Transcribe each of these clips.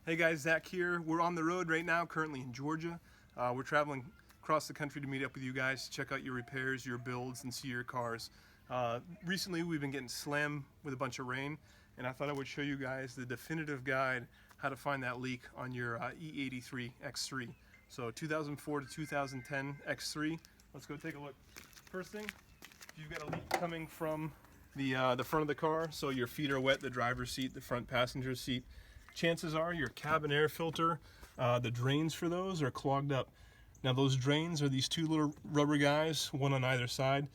Hey guys, Zach here. We're on the road right now, currently in Georgia. We're traveling across the country to meet up with you guys, check out your repairs, your builds, and see your cars. Recently, we've been getting slammed with a bunch of rain, and I thought I would show you guys the definitive guide how to find that leak on your E83 X3. So 2004 to 2010 X3. Let's go take a look. First thing, if you've got a leak coming from the front of the car, so your feet are wet, the driver's seat, the front passenger seat, chances are your cabin air filter, the drains for those are clogged up. Now those drains are these two little rubber guys, one on either side.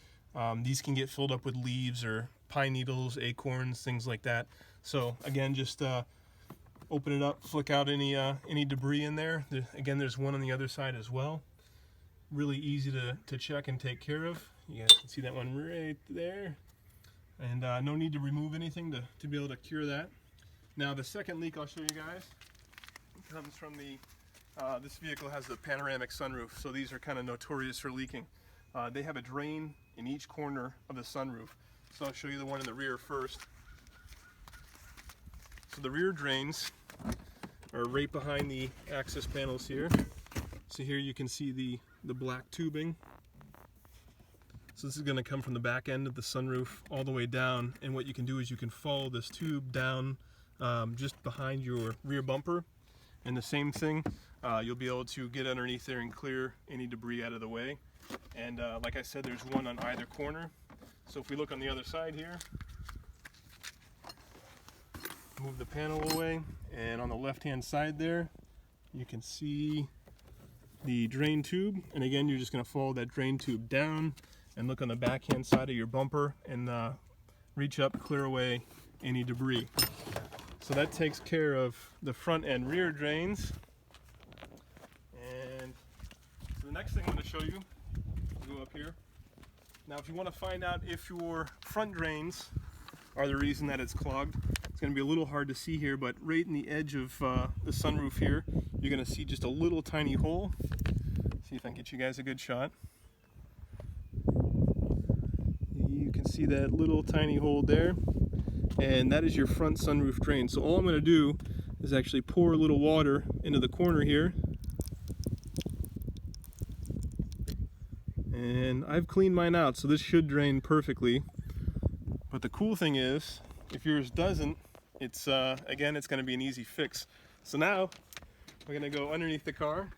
These can get filled up with leaves or pine needles, acorns, things like that. So again, just open it up, flick out any debris in there. Again, there's one on the other side as well. Really easy to check and take care of. You guys can see that one right there. And no need to remove anything to be able to cure that. Now the second leak I'll show you guys comes from this vehicle has the panoramic sunroof, so these are kind of notorious for leaking. They have a drain in each corner of the sunroof. So I'll show you the one in the rear first. So the rear drains are right behind the access panels here. So here you can see the black tubing. So this is going to come from the back end of the sunroof all the way down, and what you can do is you can follow this tube down just behind your rear bumper, and the same thing, you'll be able to get underneath there and clear any debris out of the way. And like I said, there's one on either corner. So if we look on the other side here, move the panel away, and on the left hand side there you can see the drain tube, and again you're just going to follow that drain tube down and look on the back hand side of your bumper and reach up, clear away any debris. So that takes care of the front and rear drains. And so the next thing I'm going to show you, go up here. Now if you want to find out if your front drains are the reason that it's clogged, it's going to be a little hard to see here, but right in the edge of the sunroof here, you're going to see just a little tiny hole. See if I can get you guys a good shot. You can see that little tiny hole there, and that is your front sunroof drain. So all I'm going to do is actually pour a little water into the corner here, and I've cleaned mine out, so this should drain perfectly. But the cool thing is, if yours doesn't, it's again, it's going to be an easy fix. So now we're going to go underneath the car.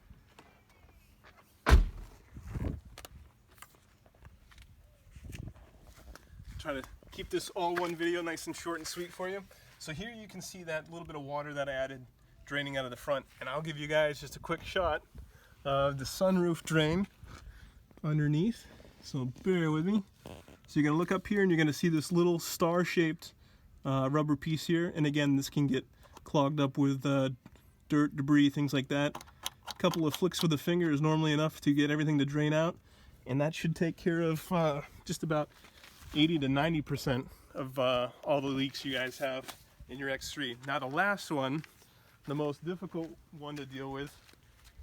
Try to keep this all one video nice and short and sweet for you. So here you can see that little bit of water that I added draining out of the front, and I'll give you guys just a quick shot of the sunroof drain underneath. So bear with me. So you're going to look up here and you're going to see this little star-shaped rubber piece here, and again this can get clogged up with dirt, debris, things like that. A couple of flicks with the finger is normally enough to get everything to drain out, and that should take care of just about 80 to 90% of all the leaks you guys have in your X3. Now the last one, the most difficult one to deal with,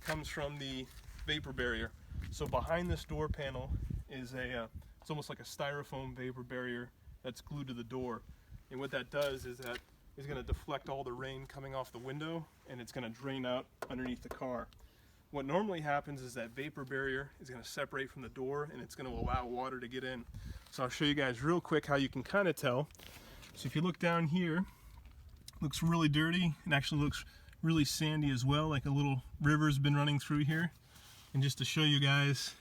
comes from the vapor barrier. So behind this door panel is it's almost like a styrofoam vapor barrier that's glued to the door. And what that does is that is going to deflect all the rain coming off the window, and it's going to drain out underneath the car. What normally happens is that vapor barrier is going to separate from the door, and it's going to allow water to get in. So I'll show you guys real quick how you can kind of tell. So if you look down here, it looks really dirty. It actually looks really sandy as well, like a little river's been running through here. And just to show you guys,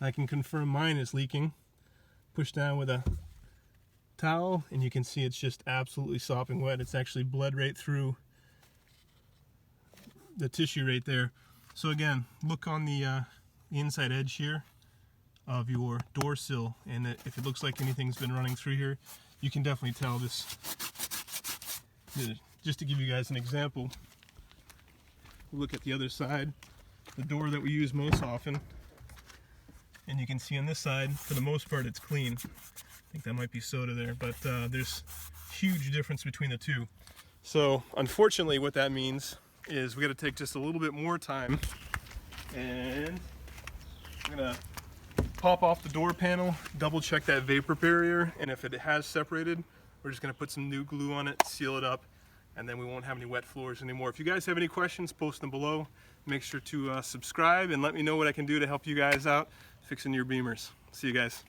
I can confirm mine is leaking. Push down with a towel and you can see it's just absolutely sopping wet. It's actually bled right through the tissue right there. So again, look on the inside edge here of your door sill, and if it looks like anything's been running through here, you can definitely tell this. Just to give you guys an example, look at the other side, the door that we use most often, and you can see on this side, for the most part, it's clean. I think that might be soda there, but there's huge difference between the two. So unfortunately what that means is we got to take just a little bit more time, and I'm gonna pop off the door panel, double check that vapor barrier, and if it has separated, we're just gonna put some new glue on it, seal it up, and then we won't have any wet floors anymore. If you guys have any questions, post them below. Make sure to subscribe and let me know what I can do to help you guys out fixing your Beamers. See you guys.